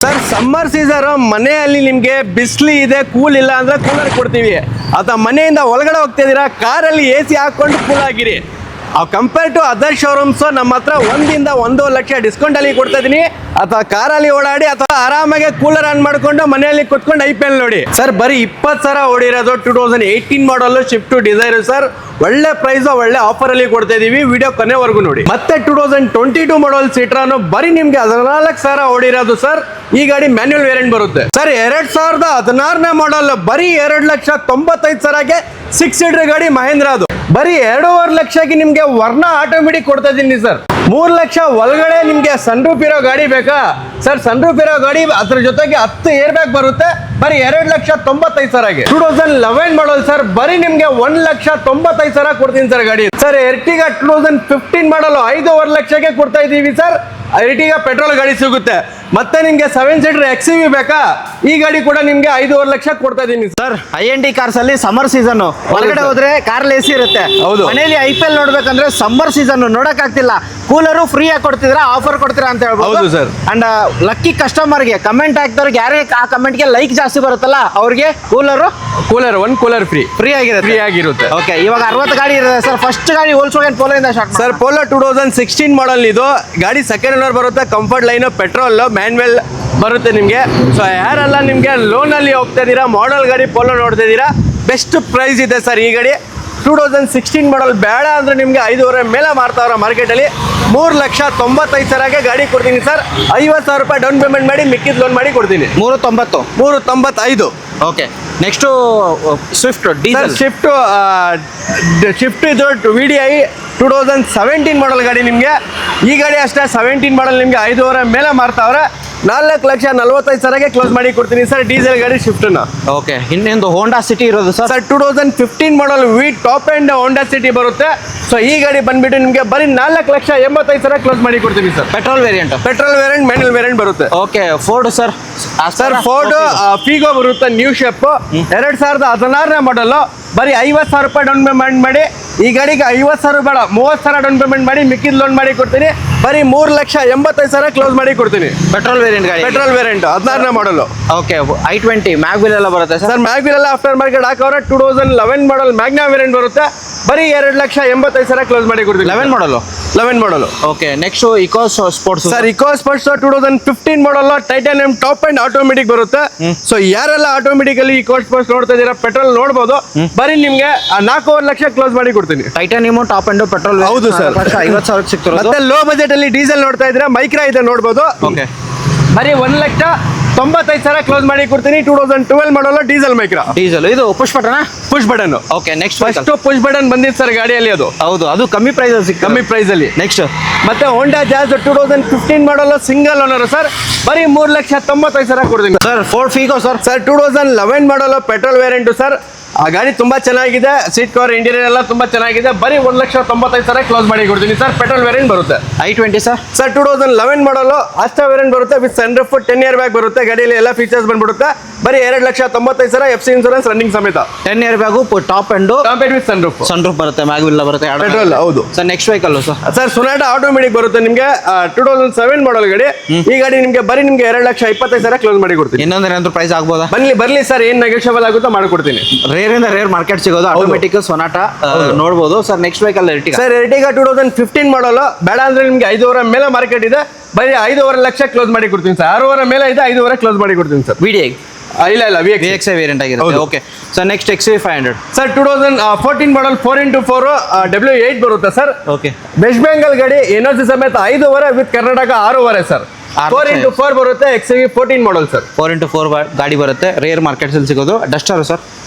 Sir summer season ಮನೆಯಲ್ಲಿ ನಿಮಗೆ ಬಿಸಿಲು ಇದೆ ಕೂಲ್ ಇಲ್ಲ ಅಂದ್ರೆ ಕೂಲರ್ ಕೊಡ್ತೀವಿ. ಅಥವಾ ಮನೆಯಿಂದ ಒಳಗಡೆ ಹೋಗ್ತಿದ್ದೀರಾ ಕಾರಲ್ಲಿ ಎ ಸಿ ಹಾಕೊಂಡು ಕೂಲ್ ಆಗಿರಿ. ಕಂಪೇರ್ ಟು ಅದರ್ ಶೋರೂಮ್ಸ್ ನಮ್ಮ ಹತ್ರ 1 ಇಂದ 1.5 ಲಕ್ಷ ಡಿಸ್ಕೌಂಟ್ ಅಲ್ಲಿ ಕೊಡ್ತಾ ಇದೀನಿ. ಅಥವಾ ಕಾರಲ್ಲಿ ಓಡಾಡಿ ಅಥವಾ ಆರಾಮಾಗಿ ಕೂಲರ್ ಆನ್ ಮಾಡ್ಕೊಂಡು ಮನೆಯಲ್ಲಿ ಕುತ್ಕೊಂಡು IPL ನೋಡಿ. ಸರ್ ಬರೀ 20,000 ಓಡಿರೋದು 2018 ಮಾಡಲ್ ಶಿಫ್ಟ್ ಡಿಸೈರ್ ಸರ್. ಒಳ್ಳೆ ಪ್ರೈಸ್ ಒಳ್ಳೆ ಆಫರ್ ಅಲ್ಲಿ ಕೊಡ್ತಾ ಇದೀವಿ. ವಿಡಿಯೋ ಕೊನೆವರೆಗೂ ನೋಡಿ. ಮತ್ತೆ 2022 ಮಾಡಲ್ ಸಿಟ್ರಾನು ಬರೀ ನಿಮ್ಗೆ 14,000 ಓಡಿರೋದು ಸರ್. ಈ ಗಾಡಿ ಮ್ಯಾನ್ಯುಯಲ್ ವೇರಿಯಂಟ್ ಬರುತ್ತೆ ಸರ್. 2016ನೇ ಮಾಡಲ್ ಬರೀ 2,95,000ಗೆ 6 ಸೀಟರ್ ಗಾಡಿ ಮಹೇಂದ್ರ. ಅದು ಬರೀ 2.5 ಲಕ್ಷಕ್ಕೆ ನಿಮ್ಗೆ ವರ್ಣ ಆಟೋಮೆಟಿಕ್ ಕೊಡ್ತಾ ಇದೀನಿ ಸರ್. 3 ಲಕ್ಷ ಒಳಗಡೆ ನಿಮ್ಗೆ ಸನ್ರೂಫ್ ಇರೋ ಗಾಡಿ ಬೇಕಾ ಸರ್? ಸನ್ರೂಫ್ ಇರೋ ಗಾಡಿ ಅದ್ರ ಜೊತೆಗೆ 10 ಏರ್ ಬ್ಯಾಗ್ ಬರುತ್ತೆ. ಬರೀ 2,95,000ಗೆ 2011 ಮಾಡಲ್ ಸರ್. ಬರೀ ನಿಮ್ಗೆ 1,95,000 ಕೊಡ್ತೀನಿ ಸರ್ ಗಾಡಿ. ಸರ್ ಎರ್ಟಿಗಾ 2015 ಮಾಡಲ್ 5.5 ಲಕ್ಷಕ್ಕೆ ಕೊಡ್ತಾ ಇದೀವಿ ಸರ್. ಎರ್ಟಿಗಾ ಪೆಟ್ರೋಲ್ ಗಾಡಿ ಸಿಗುತ್ತೆ. ಮತ್ತೆ ನಿಮ್ಗೆ 7 ಸೀಟರ್ XUV ಬೇಕಾ? ಈ ಗಾಡಿ ಕೂಡ ನಿಮ್ಗೆ 5.5 ಲಕ್ಷ ಕೊಡ್ತಾ ಇದೀನಿ ಸರ್. IND ಕಾರ್ಸ್ ಅಲ್ಲಿ ಸಮ್ಮರ್ ಸೀಸನ್ ಹೊರಗಡೆ ಹೋದ್ರೆ ಕಾರ್ AC ಇರುತ್ತೆ. ಹೌದು. ಮನೆಯಲ್ಲಿ IPL ನೋಡ್ಬೇಕಂದ್ರೆ ಸಮ್ಮರ್ ಸೀಸನ್ ನೋಡಕ್ ಆಗ್ತಿಲ್ಲ, ಕೂಲರು ಫ್ರೀ ಆಗಿ ಕೊಡ್ತಿದ್ರ, ಆಫರ್ ಕೊಡ್ತೀರಾ ಅಂತ ಹೇಳ್ಬೋದು. ಹೌದು ಸರ್. ಅಂಡ್ ಲಕ್ಕಿ ಕಸ್ಟಮರ್ಗೆ ಕಮೆಂಟ್ ಹಾಕ್ದವ್ರಿಗೆ ಯಾರೇ ಆ ಕಮೆಂಟ್ಗೆ ಲೈಕ್ ಜಾಸ್ತಿ ಬರುತ್ತಲ್ಲ ಅವ್ರಿಗೆ ಕೂಲರ್ ಒಂದು ಕೂಲರ್ ಫ್ರೀ ಆಗಿರುತ್ತೆ. ಓಕೆ, ಇವಾಗ 60 ಗಾಡಿ ಇರುತ್ತೆ ಸರ್. ಫಸ್ಟ್ ಗಾಡಿ Volkswagen Polo ಇಂದ ಸ್ಟಾರ್ಟ್ ಸರ್. ಪೋಲೋ 2016 ಮಾಡಲ್ ಇದು ಗಾಡಿ. ಸೆಕೆಂಡ್ ಓನರ್ ಬರುತ್ತೆ. ಕಂಫರ್ಟ್ ಲೈನ್ ಪೆಟ್ರೋಲ್ ಮ್ಯಾನ್ಯುವಲ್ ಬರುತ್ತೆ ನಿಮಗೆ. ಸೊ ಯಾರೆಲ್ಲ ನಿಮಗೆ ಲೋನ್ ಅಲ್ಲಿ ಹೋಗ್ತಾ ಇದೀರಾ, ಮಾಡಲ್ ಗಾಡಿ ಪೋಲೋ ನೋಡ್ತಾ ಇದೀರಾ, ಬೆಸ್ಟ್ ಪ್ರೈಸ್ ಇದೆ ಸರ್ ಈ ಗಾಡಿ. 2016 ಮಾಡಲ್ ಬೇಡ ಅಂದ್ರೆ ನಿಮ್ಗೆ 5.5 ಮೇಲೆ ಮಾರ್ತಾವ್ರ ಮಾರ್ಕೆಟಲ್ಲಿ. 3,95,000ಗೆ ಗಾಡಿ ಕೊಡ್ತೀನಿ ಸರ್. 50,000 ರೂಪಾಯಿ ಡೌನ್ ಪೇಮೆಂಟ್ ಮಾಡಿ ಮಿಕ್ಕಿದ ಲೋನ್ ಮಾಡಿ ಕೊಡ್ತೀನಿ. 395. Okay, next Swift diesel. Shift ಇದು VDI 2017 ಮಾಡಲ್ ಗಾಡಿ ನಿಮಗೆ. ಈ ಗಾಡಿ ಅಷ್ಟೇ 17 ಮಾಡಲ್ ನಿಮಗೆ 5.5 ಮೇಲೆ ಮಾರ್ತಾವ್ರೆ. 4,45,000ಗೆ ಕ್ಲೋಸ್ ಮಾಡಿ ಕೊಡ್ತೀನಿ ಸರ್ ಡೀಸೆಲ್ ಗಾಡಿ ಶಿಫ್ಟ್ನ. ಓಕೆ, ಇನ್ನೊಂದು ಹೋಂಡಾ ಸಿಟಿ ಇರೋದು sir. 2015 model top end Honda City ಬರುತ್ತೆ. ಸೊ ಈ ಗಾಡಿ ಬಂದ್ಬಿಟ್ಟು ನಿಮಗೆ ಬರೀ 4,85,000 ಕ್ಲೋಸ್ ಮಾಡಿ ಕೊಡ್ತೀನಿ sir. Petrol variant manual variant ಬರುತ್ತೆ. Okay, Ford sir. Sir Ford Figo ಬರುತ್ತೆ ನ್ಯೂ ಶೇಪ್. 2016ನೇ ಮಾಡಲ್. ಬರೀ 50,000 ರೂಪಾಯಿ ಡೌನ್ ಪೇಮೆಂಟ್ ಮಾಡಿ ಈ ಗಾಡಿಗೆ 50,000 ಬೇಡ 30,000 ಡೌನ್ ಪೇಮೆಂಟ್ ಮಾಡಿ ಮಿಕ್ಕಿದ ಲೋನ್ ಮಾಡಿ ಕೊಡ್ತೀನಿ. ಬರೀ 3,85,000 ಕ್ಲೋಸ್ ಮಾಡಿ ಕೊಡ್ತೀನಿ. ಪೆಟ್ರೋಲ್ ವೇರಿಯಂಟ್ 16ನೇ ಮಾಡಲ್. ಓಕೆ, i20 ಮ್ಯಾಗ್ವಿಲ್ ಎಲ್ಲ ಬರುತ್ತೆ ಸರ್. ಮ್ಯಾಗ್ವಿಲ್ ಎಲ್ಲ ಆಫ್ಟರ್ ಮಾರ್ಕೆಟ್ ಹಾಕವ್ರೆ. 2011 ಮಾಡಲ್ ಮ್ಯಾಗ್ನಾ ವೇರಿಯಂಟ್ ಬರುತ್ತೆ. ಬರೀ 2,85,000 ಕ್ಲೋಸ್ ಮಾಡಿ ಕೊಡ್ತೀನಿ. 11 model. Okay, next Eco Sports sir. Eco Sports 2015 model Titanium top end automatic ಬರುತ್ತೆ. ಸೊ ಯಾರೆಲ್ಲ ಆಟೋಮೆಟಿಕ್ ಅಲ್ಲಿ ಇಕೋ ಸ್ಪೋರ್ಟ್ಸ್ ನೋಡ್ತಾ ಇದೀರಾ, ಪೆಟ್ರೋಲ್ ನೋಡಬಹುದು. ಬರೀ ನಿಮ್ಗೆ 4.5 ಲಕ್ಷ ಕ್ಲೋಸ್ ಮಾಡಿ ಕೊಡ್ತೀನಿ. Titanium top and petrol. ಹೌದು ಸರ್. 50,000 ಸಿಗ್ತಿರೋದು. ಮತ್ತೆ ಲೋ ಬಜೆಟ್ ಅಲ್ಲಿ ಡೀಸೆಲ್ ನೋಡ್ತಾ ಇದ್ರೆ ಮೈಕ್ರಾ ಇದೆ ನೋಡಬಹುದು. ಓಕೆ, ಬರೀ 1,95,000 ಕ್ಲೋಸ್ ಮಾಡಿ ಕೊಡ್ತೀನಿ. 2012 ಮಾಡಲ್ ಡೀಸೆಲ್ ಮೈಕ್ರಾ. ಡೀಸೆಲ್ ಇದು push button. Okay, next first push button ಬಂದಿತ್ತು ಸರ್ ಗಾಡಿಯಲ್ಲಿ. ಅದು ಹೌದು, ಅದು ಕಮ್ಮಿ ಪ್ರೈಸ್ ಅಲ್ಲಿ. ನೆಕ್ಸ್ಟ್ ಮತ್ತೆ Honda Jazz 2015 model single owner sir. ಬರೀ 3,95,000 ಕೊಡ್ತೀನಿ sir. Ford Figo sir. 2011 model petrol variant sir. ಆ ಗಾಡಿ ತುಂಬಾ ಚೆನ್ನಾಗಿದೆ. ಸೀಟ್ ಕವರ್ ಇಂಟೀರಿಯರ್ ಎಲ್ಲ ತುಂಬಾ ಚೆನ್ನಾಗಿದೆ. ಬರೀ 1,95,000 ಕ್ಲೋಸ್ ಮಾಡಿ ಕೊಡ್ತೀನಿ ಸರ್. ಪೆಟ್ರೋಲ್ ವೇರಿಯಂಟ್ ಬರುತ್ತೆ. i20 sir. 2011 ಮಾಡಲ್ ಅಷ್ಟ ವೇರಿಯಂಟ್ ಬರುತ್ತೆ ವಿತ್ ಸನ್ರೂಫ್ 10 ಇಯರ್ ಬ್ಯಾಗ್ ಬರುತ್ತೆ. ಗಾಡಿಯಲ್ಲಿ ಎಲ್ಲ ಫೀಚರ್ಸ್ ಬಂದ್ಬಿಡುತ್ತೆ. ಬರೀ 2,95,000 FC ಇನ್ಸೂರೆನ್ಸ್ ರನ್ನಿಂಗ್ ಸಮೇತ. 10 year bag top and with sunroof ಬರುತ್ತೆ. ಮ್ಯಾಗ್ವಿಲ್ ಬರುತ್ತೆ. ಪೆಟ್ರೋಲ್. ಹೌದು sir. Next vehicle sir Sonata automatic ಬರುತ್ತೆ ನಿಮಗೆ. 2007 ಮಾಡಲ್ ಗಾಡಿ. ಈ ಗಾಡಿ ನಿಮಗೆ ಬರೀ ನಿಮಗೆ 2,25,000 ಕ್ಲೋಸ್ ಮಾಡಿ ಕೊಡ್ತೀನಿ. ಇನ್ನೊಂದೇನಾದ್ರು ಪ್ರೈಸ್ ಆಗ್ಬೋದಾ? ಬರ್ಲಿ ಸರ್. ಏನ್ ನೆಗೋಷಿಯಬಲ್ ಆಗುತ್ತೋ ಮಾಡ್ಕೊಡ್ತೀನಿ. ರೇರ್ ಮಾರ್ಕೆಟ್ ಸಿಗೋದು ಆಟೋಮೆಟಿಕ್ ಸೊನಾಟಾ ನೋಡಬಹುದು sir. Next vehicle Ertiga sir. Ertiga 2015 ಮಾಡಲ್ ಬೇಡ ಅಂದ್ರೆ ನಿಮ್ಗೆ 5.5 ಮೇಲೆ ಮಾರ್ಕೆಟ್ ಇದೆ. ಬರೀ 5.5 ಲಕ್ಷ ಕ್ಲೋಸ್ ಮಾಡಿ ಕೊಡ್ತೀನಿ ಸರ್. 6.5 ಮೇಲೆ ಇದೆ. 5.5 ಕ್ಲೋಸ್ ಮಾಡಿ ಕೊಡ್ತೀನಿ ಸರ್. VDI ಇಲ್ಲ VXI ವೇರಿಯಂಟ್ ಆಗಿರುತ್ತೆ. Okay sir. Next XUV500 sir. 2014 ಮಾಡಲ್ 4x4 W8 ಬರುತ್ತೆ ಸರ್. ಓಕೆ, ವೆಸ್ಟ್ ಬೆಂಗಾಲ್ ಗಾಡಿ NOC ಸಮೇತ 5.5 ವಿತ್ ಕರ್ನಾಟಕ 6.5 ಸರ್. 4x4 ಬರುತ್ತೆ. XUV14 model sir. 4x4 ಗಾಡಿ ಬರುತ್ತೆ. ರೇರ್ ಮಾರ್ಕೆಟ್ಸ್ ಅಲ್ಲಿ ಸಿಗೋದು. Duster sir.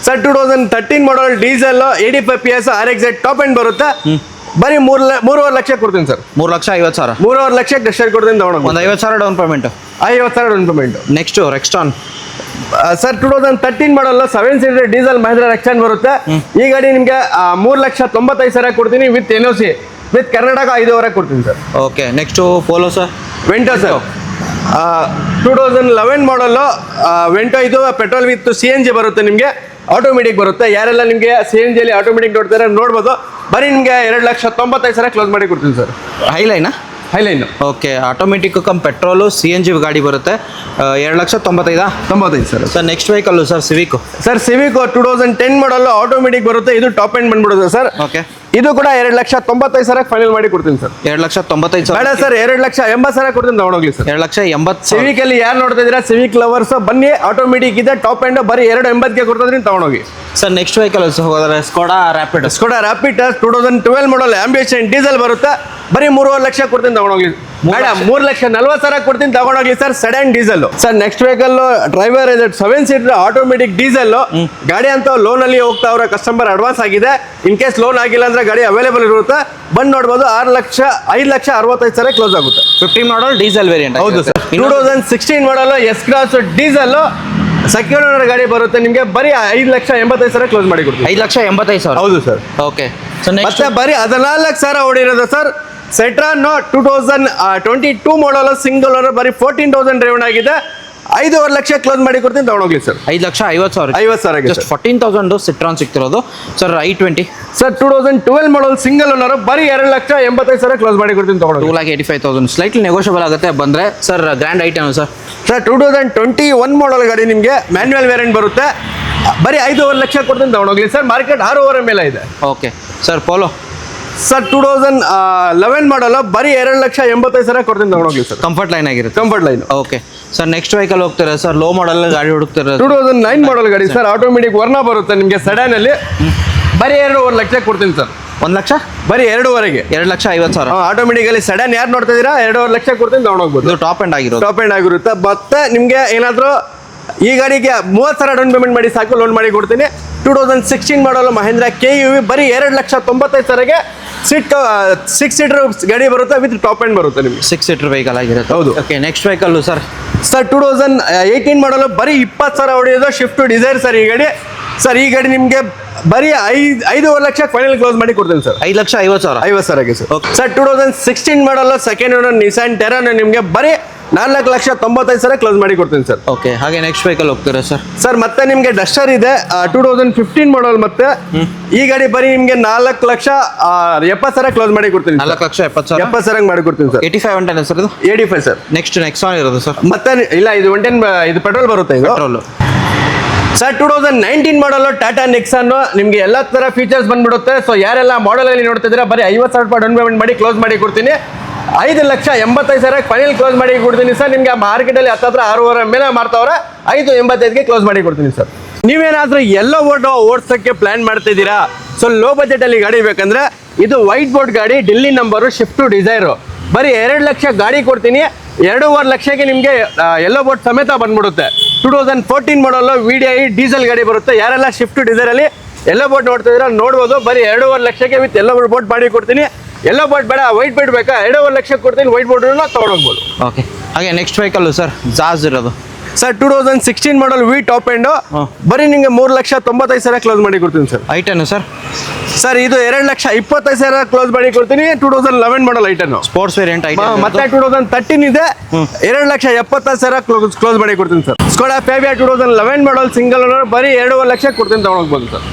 2013 ಮಾಡಲ್ diesel 85 PS RXZ top end ಬರುತ್ತೆ. ಬರೀ 3.5 ಲಕ್ಷ ಕೊಡ್ತೀನಿ ಸರ್. 3,50,000. 3.5 ಲಕ್ಷಕ್ಕೆ ಡಸ್ಟರ್ ಕೊಡ್ತೀನಿ. ತಗೊಂಡು ಒಂದು 50,000 down payment. 50,000 down payment. Next Rexton sir. 2013 ಮಾಡಲ್ 7 ಸೀಟರ್ ಡೀಸೆಲ್ ಮಹೇಂದ್ರ ರೆಕ್ಸಾನ್ ಬರುತ್ತೆ. ಈ ಗಾಡಿ ನಿಮಗೆ 3,95,000 ಕೊಡ್ತೀನಿ ವಿತ್ NOC ವಿತ್ ಕರ್ನಾಟಕ 5.5 ಕೊಡ್ತೀನಿ sir. Okay, next polo sir. Vento sir. 2011 ಮಾಡಲ್ ವೆಂಟೋ. ಇದು ಪೆಟ್ರೋಲ್ ವಿತ್ CNG ಬರುತ್ತೆ ನಿಮಗೆ. ಆಟೋಮೆಟಿಕ್ ಬರುತ್ತೆ. ಯಾರೆಲ್ಲ ನಿಮಗೆ CNG ಅಲ್ಲಿ ಆಟೋಮೆಟಿಕ್ ನೋಡ್ತಾರೆ ನೋಡ್ಬೋದು. ಬರೀ ನಿಮಗೆ 2,95,000 ಕ್ಲೋಸ್ ಮಾಡಿ ಕೊಡ್ತೀನಿ ಸರ್. ಹೈಲೈನಾ highline okay automatic cum petrol CNG ಗಾಡಿ ಬರುತ್ತೆ 2,95,000. 95 sir. Sir next vehicle sir Civic. Sir Civic 2010 model automatic ಬರುತ್ತೆ, ಇದು ಟಾಪ್ ಎಂಡ್ ಬಂದ್ಬಿಡುತ್ತೆ ಸರ್. ಓಕೆ, ಇದು ಕೂಡ 2,95,000 ಫೈನಲ್ ಮಾಡಿ ಕೊಡ್ತೀನಿ ಸರ್. 2,95,000 ಬೇಡ ಸರ್, 2,80,000 ಕೊಡ್ತೀನಿ ತಗೊಂಡೋಗ್ಲಿ ಸರ್. 2,80,000. ಸಿವಿಕ್ ಅಲ್ಲಿ ಯಾರು ನೋಡ್ತಾ ಇದ್ದೀರಾ ಸಿವಿಕ್ ಲವರ್ಸ್ ಬನ್ನಿ, ಆಟೋಮೆಟಿಕ್ ಇದೆ, ಟಾಪ್ ಎಂಡ್ ಬರೀ 2,80,000 ಕೊಡ್ತಿದ್ರಿ ತಗೊಂಡೋಗಿ. ಸರ್ ನೆಕ್ಸ್ಟ್ ವೆಹಿಕಲ್ ಹೋಗೋದ್ರೆ Skoda Rapid. Skoda Rapid 2012 model Ambition diesel ಬರುತ್ತೆ, ಬರೀ 3.5 ಲಕ್ಷ ಕೊಡ್ತೀನಿ ತಗೊಂಡೋಗ್ಲಿ. ಬೇಡ, 3,40,000 ಕೊಡ್ತೀನಿ ತಗೊಂಡೋಗ್ಲಿ sir. Sedan diesel sir. Next vehicle driver ಇದೆ, 7 ಸೀಟರ್ ಆಟೋಮೆಟಿಕ್ ಡೀಸೆಲ್ ಗಾಡಿ ಅಂತ ಲೋನ್ ಅಲ್ಲಿ ಹೋಗ್ತಾ ಅವರ ಕಸ್ಟಮರ್ ಅಡ್ವಾನ್ಸ್ ಆಗಿದೆ. ಇನ್ ಕೇಸ್ ಲೋನ್ ಆಗಿಲ್ಲ ಅಂದ್ರೆ ಗಾಡಿ ಅವೈಲೇಬಲ್ ಇರುತ್ತೆ, ಬಂದು ನೋಡ್ಬೋದು. 5,65,000 ಕ್ಲೋಸ್ ಆಗುತ್ತೆ. 15 ಮಾಡಲ್ ಡೀಸೆಲ್ ವೇರಿಯಂಟ್. ಹೌದು sir. 2016 model S cross diesel second owner ಗಾಡಿ ಬರುತ್ತೆ ನಿಮಗೆ, ಬರೀ 5,85,000 ಕ್ಲೋಸ್ ಮಾಡಿ ಕೊಡ್ತೀವಿ. 5,85,000. ಹೌದು ಸರ್. ಓಕೆ, ಸೊ ನೆಕ್ಸ್ಟ್ ಮತ್ತೆ ಬರೀ 14,000 ಓಡಿರೋದು sir. Citroen 2022 model single owner, ಬರೀ 14,000 ಡ್ರೈವನ್ ಆಗಿದೆ. 5.5 ಲಕ್ಷ ಕ್ಲೋಸ್ ಮಾಡಿ ಕೊಡ್ತೀನಿ ತಗೊಂಡೋಗ್ಲಿ ಸರ್. 5,50,000. 50,000 ಜಸ್ಟ್ 14,000 ಸಿಟ್ರಾನ್ ಸಿಗ್ತಿರೋದು sir. I20 sir 2012 model single owner, ಬರೀ 2,85,000 ಕ್ಲೋಸ್ ಮಾಡಿ ಕೊಡ್ತೀನಿ ತಗೊಂಡೋಗಿ. 2,85,000 ಸ್ಲೈಟ್ಲಿ ನೆಗೋಷಿಯಬಲ್ ಆಗುತ್ತೆ ಬಂದರೆ sir. Grand item sir. Sir 2021 ಮಾಡಲ್ ಗಾಡಿ ನಿಮಗೆ ಮ್ಯಾನ್ಯುವಲ್ ವೇರಿಯಂಟ್ ಬರುತ್ತೆ, ಬರೀ 5.5 ಲಕ್ಷ ಕೊಡ್ತೀನಿ ತಗೊಂಡೋಗ್ಲಿ ಸರ್. ಮಾರ್ಕೆಟ್ 6.5 ಮೇಲೆ ಇದೆ. Okay sir. ಪೋಲೋ ಸರ್ 2011 ಮಾಡಲ್, ಬರೀ 2,80,000 ಕೊಡ್ತೀನಿ ತಗೊಂಡೋಗ್ಲಿ ಸರ್. ಕಂಫರ್ಟ್ ಲೈನ್ ಆಗಿರುತ್ತೆ. Comfort line. Okay sir. Next vehicle ಹೋಗ್ತೀರಾ ಸರ್? ಲೋ ಮಾಡಲ್ ಗಾಡಿ ಹುಡುಕ್ತೀರಾ? 2009 ಮಾಡಲ್ ಗಾಡಿ ಸರ್, ಆಟೋಮೆಟಿಕ್ ವರ್ಣ ಬರುತ್ತೆ ನಿಮಗೆ ಸೆಡನ್ ಅಲ್ಲಿ, ಬರೀ 2.5 ಲಕ್ಷ ಕೊಡ್ತೀನಿ ಸರ್. 1 ಲಕ್ಷ ಬರೀ 2.5ಗೆ. 2,50,000. ಆಟೋಮೆಟಿಕ್ ಅಲ್ಲಿ ಸಡನ್ ಯಾರು ನೋಡ್ತಾ ಇದೀರಾ, 2.5 ಲಕ್ಷ ಕೊಡ್ತೀನಿ ತಗೊಂಡೋಗ್ಬೋದು. ಇದು ಟಾಪ್ ಎಂಡ್ ಆಗಿರೋದು. ಟಾಪ್ ಎಂಡ್ ಆಗಿರುತ್ತೆ. ಮತ್ತೆ ನಿಮಗೆ ಏನಾದರೂ ಈ ಗಾಡಿಗೆ 30,000 ಡೌನ್ ಪೇಮೆಂಟ್ ಮಾಡಿ ಸಾಕು, ಲೋನ್ ಮಾಡಿ ಕೊಡ್ತೀನಿ. 2016 ಮಾಡಲ್ ಮಹೇಂದ್ರ KUV, ಬರೀ 2,95,000ಗೆ ಸಿಕ್ಸ್ ಸೀಟರ್ ಗಾಡಿ ಬರುತ್ತೆ, ವಿತ್ ಟಾಪ್ ಎಂಡ್ ಬರುತ್ತೆ ನಿಮಗೆ. 6 ಸೀಟರ್ ವೆಹಿಕಲ್ ಆಗಿರುತ್ತೆ. ಹೌದು. Okay, next vehicle sir. Sir 2018 ಮಾಡಲು, ಬರೀ 20,000 ಹೊಡೆಯೋದು ಶಿಫ್ಟ್ ಡಿಸೈರ್ ಸರ್ ಈ ಗಾಡಿ. ಸರ್ ಈ ಗಾಡಿ ನಿಮಗೆ ಬರೀ 5.5 ಲಕ್ಷ ಫೈನಲ್ ಕ್ಲೋಸ್ ಮಾಡಿ ಕೊಡ್ತೀನಿ ಸರ್. 5,50,000. 50,000ಗೆ ಸರ್. Okay. ಸರ್ 2016 ಮಾಡಲ್ಲ ಸೆಕೆಂಡ್ ಓನರ್ ನಿಸಾನ್ ಟೆರಾನ್ ನಿಮಗೆ ಬರೀ 4,95,000 ಕ್ಲೋಸ್ ಮಾಡಿ ಕೊಡ್ತೀನಿ ಸರ್. ಓಕೆ, ಹಾಗೆ ನೆಕ್ಸ್ಟ್ ವೆಹಿಕಲ್ ಹೋಗ್ತೀರಾ ಸರ್? ಸರ್ ಮತ್ತೆ ನಿಮಗೆ ಡಸ್ಟರ್ ಇದೆ 2015 ಮಾಡಲ್, ಮತ್ತೆ ಈ ಗಾಡಿ ಬರೀ ನಿಮಗೆ 4,70,000 ಕ್ಲೋಸ್ ಮಾಡಿ ಕೊಡ್ತೀನಿ. 4,70,000. 70,000 ಮಾಡಿ ಕೊಡ್ತೀನಿ ಸರ್. 85 ಅಂಟೇನೆ ಸರ್ ಇದು? 85 ಸರ್. ನೆಕ್ಸ್ಟ್ ನೆಕ್ಸಾನ್ ಇರೋದು ಸರ್? ಮತ್ತೆ ಇಲ್ಲ, ಇದು 110 ಇದು ಪೆಟ್ರೋಲ್ ಬರುತ್ತೆ. ಇದು ಪೆಟ್ರೋಲ್ ಸರ್ 2019 ಮಾಡಲು ಟಾಟಾ ನೆಕ್ಸಾನ್ ನಿಮಗೆ ಎಲ್ಲ ತರ ಫೀಚರ್ಸ್ ಬಂದ್ಬಿಡುತ್ತೆ. ಸೊ ಯಾರೆಲ್ಲ ಮಾಡಲ್ ಅಲ್ಲಿ ನೋಡ್ತಿದ್ದೀರಾ, ಬರೀ 50,000 ರೂಪಾಯಿ ಡೌನ್ ಪೇಮೆಂಟ್ ಮಾಡಿ ಕ್ಲೋಸ್ ಮಾಡಿ ಕೊಡ್ತೀನಿ. 5,85,000 ಫೈನಲ್ ಕ್ಲೋಸ್ ಮಾಡಿ ಕೊಡ್ತೀನಿ ಸರ್. ನಿಮಗೆ ಮಾರ್ಕೆಟಲ್ಲಿ ಹತ್ತಿರ 6.5 ಮೇಲೆ ಮಾರ್ತಾವ್ರೆ, 5.85ಗೆ ಕ್ಲೋಸ್ ಮಾಡಿ ಕೊಡ್ತೀನಿ ಸರ್. ನೀವೇನಾದ್ರೂ ಎಲ್ಲೋ ಓಡಿಸೋಕ್ಕೆ ಪ್ಲಾನ್ ಮಾಡ್ತಿದ್ದೀರಾ, ಸೊ ಲೋ ಬಜೆಟ್ ಅಲ್ಲಿ ಗಾಡಿ ಬೇಕಂದ್ರೆ ಇದು ವೈಟ್ ಬೋರ್ಡ್ ಗಾಡಿ, ಡೆಲ್ಲಿ ನಂಬರು, ಶಿಫ್ಟ್ ಡಿಸೈರು, ಬರೀ 2 ಲಕ್ಷ ಗಾಡಿ ಕೊಡ್ತೀನಿ. 2.5 ಲಕ್ಷಕ್ಕೆ ನಿಮಗೆ ಎಲ್ಲೋ ಬೋರ್ಡ್ ಸಮೇತ ಬಂದ್ಬಿಡುತ್ತೆ. 2014 ಮಾಡಲು VDI ಡೀಸೆಲ್ ಗಾಡಿ ಬರುತ್ತೆ. ಯಾರೆಲ್ಲ ಶಿಫ್ಟ್ ಡಿಸೈರಲ್ಲಿ ಎಲ್ಲೋ ಬೋರ್ಡ್ ನೋಡ್ತಿದ್ದೀರಾ ನೋಡ್ಬೋದು, ಬರೀ 2.5 ಲಕ್ಷಕ್ಕೆ ವಿತ್ ಎಲ್ಲೋ ಬೋರ್ಡ್ ಮಾಡಿ ಕೊಡ್ತೀನಿ. ಎಲ್ಲೋ ಬೋರ್ಡ್ ಬೇಡ, ವೈಟ್ ಬೋರ್ಡ್ ಬೇಕಾ, 2.5 ಲಕ್ಷ ಕೊಡ್ತೀನಿ. ವೈಟ್ ಬೋರ್ಡನ್ನ ತೊಗೊಂಡೋಗ್ಬೋದು. ಓಕೆ, ಹಾಗೆ ನೆಕ್ಸ್ಟ್ ವೆಹಿಕಲ್ ಸರ್ ಜಾಜ್ ಇರೋದು ಸರ್ 2016 ಮಾಡಲ್ ವಿ ಟಾಪ್ ಎಂಡ್, ಬರೀ ನಿಮಗೆ 3,95,000 ಕ್ಲೋಸ್ ಮಾಡಿ ಕೊಡ್ತೀನಿ ಸರ್. I ten sir? ಸರ್ ಇದು 2,25,000 ಕ್ಲೋಸ್ ಮಾಡಿ ಕೊಡ್ತೀನಿ. 2011 model i ten, sports variant i ten. ಮತ್ತೆ 2013 ಇದೆ, 2,70,000 ಕ್ಲೋಸ್ ಮಾಡಿ ಕೊಡ್ತೀನಿ sir. Skoda Fabia 2011 model single owner, ಬರೀ 2.5 ಲಕ್ಷ ಕೊಡ್ತೀನಿ ತಗೊಂಡೋಗ್ಬೋದು ಸರ್.